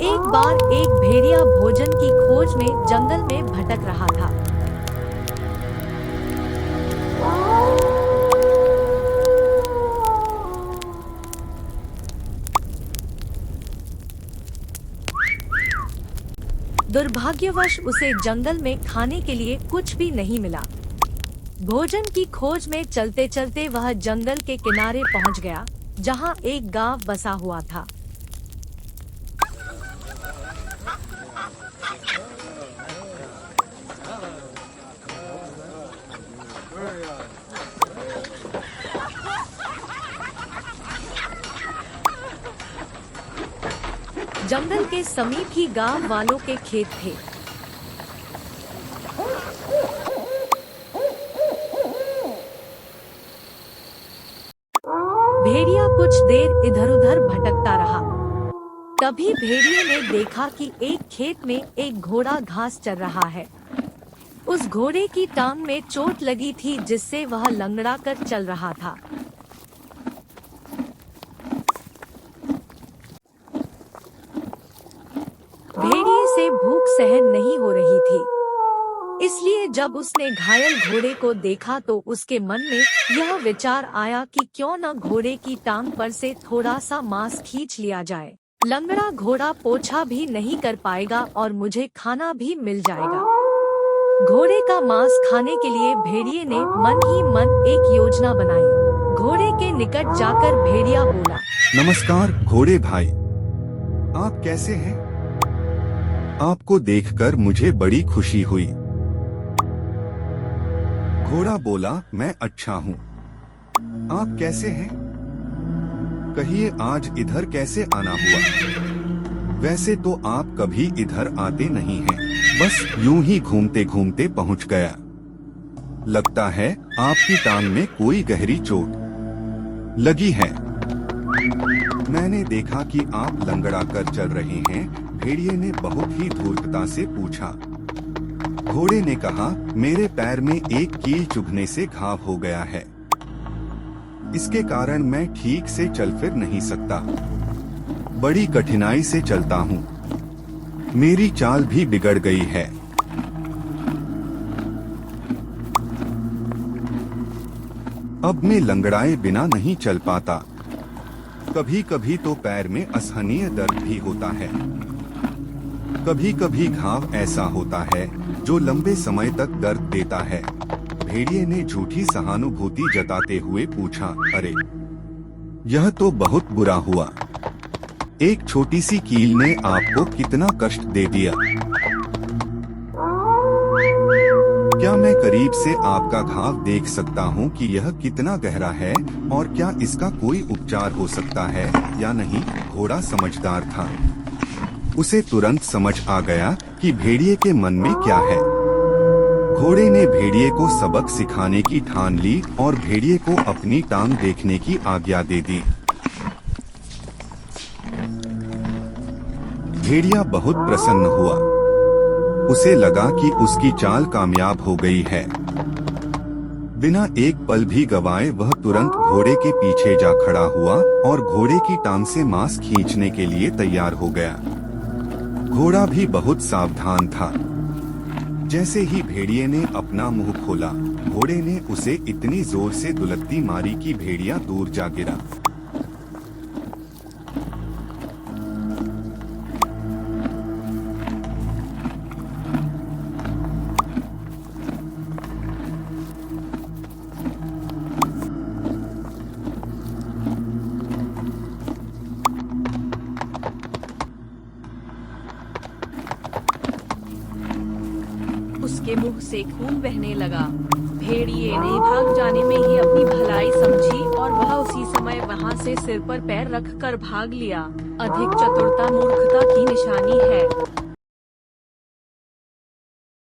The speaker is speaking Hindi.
एक बार एक भेड़िया भोजन की खोज में जंगल में भटक रहा था। दुर्भाग्यवश उसे जंगल में खाने के लिए कुछ भी नहीं मिला। भोजन की खोज में चलते चलते वह जंगल के किनारे पहुंच गया, जहां एक गांव बसा हुआ था। जंगल के समीप ही गांव वालों के खेत थे। भेड़िया कुछ देर इधर-उधर भटकता रहा। तभी भेड़िए ने देखा कि एक खेत में एक घोड़ा घास चर रहा है। उस घोड़े की टांग में चोट लगी थी, जिससे वह लंगड़ा कर चल रहा था। भेड़िए से भूख सहन नहीं हो रही थी, इसलिए जब उसने घायल घोड़े को देखा तो उसके मन में यह विचार आया कि क्यों न घोड़े की टांग पर से थोड़ा सा मांस खींच लिया जाए। लंगड़ा घोड़ा पोछा भी नहीं कर पाएगा और मुझे खाना भी मिल जाएगा। घोड़े का मांस खाने के लिए भेड़िए ने मन ही मन एक योजना बनाई। घोड़े के निकट जाकर भेड़िया बोला, नमस्कार घोड़े भाई, आप कैसे हैं? आपको देखकर मुझे बड़ी खुशी हुई। घोड़ा बोला, मैं अच्छा हूँ। आप कैसे हैं? कहिए आज इधर कैसे आना हुआ? वैसे तो आप कभी इधर आते नहीं हैं, बस यूं ही घूमते घूमते पहुंच गया। लगता है आपकी टांग में कोई गहरी चोट लगी है। मैंने देखा कि आप लंगड़ा कर चल रहे हैं। भेड़िए ने बहुत ही धूर्तता से पूछा। घोड़े ने कहा, मेरे पैर में एक कील चुभने से घाव हो गया है। इसके कारण मैं ठीक से चल फिर नहीं सकता। बड़ी कठिनाई से चलता हूँ। मेरी चाल भी बिगड़ गई है। अब मैं लंगड़ाए बिना नहीं चल पाता। कभी कभी तो पैर में असहनीय दर्द भी होता है। कभी कभी घाव ऐसा होता है जो लंबे समय तक दर्द देता है। भेड़िए ने झूठी सहानुभूति जताते हुए पूछा, अरे यह तो बहुत बुरा हुआ। एक छोटी सी कील ने आपको कितना कष्ट दे दिया। क्या मैं करीब से आपका घाव देख सकता हूँ कि यह कितना गहरा है और क्या इसका कोई उपचार हो सकता है या नहीं? घोड़ा समझदार था। उसे तुरंत समझ आ गया कि भेड़िए के मन में क्या है। घोड़े ने भेड़िए को सबक सिखाने की ठान ली और भेड़िए को अपनी टांग देखने की आज्ञा दे दी। भेड़िया बहुत प्रसन्न हुआ। उसे लगा कि उसकी चाल कामयाब हो गई है। बिना एक पल भी गवाए वह तुरंत घोड़े के पीछे जा खड़ा हुआ और घोड़े की टांग से मांस खींचने के लिए तैयार हो गया। घोड़ा भी बहुत सावधान था। जैसे ही भेड़िए ने अपना मुंह खोला, घोड़े ने उसे इतनी जोर से दुलत्ती मारी कि भेड़िया दूर जा गिरा। उसके मुंह से खून बहने लगा। भेड़िए ने भाग जाने में ही अपनी भलाई समझी और वह उसी समय वहां से सिर पर पैर रखकर भाग लिया। अधिक चतुरता मूर्खता की निशानी है।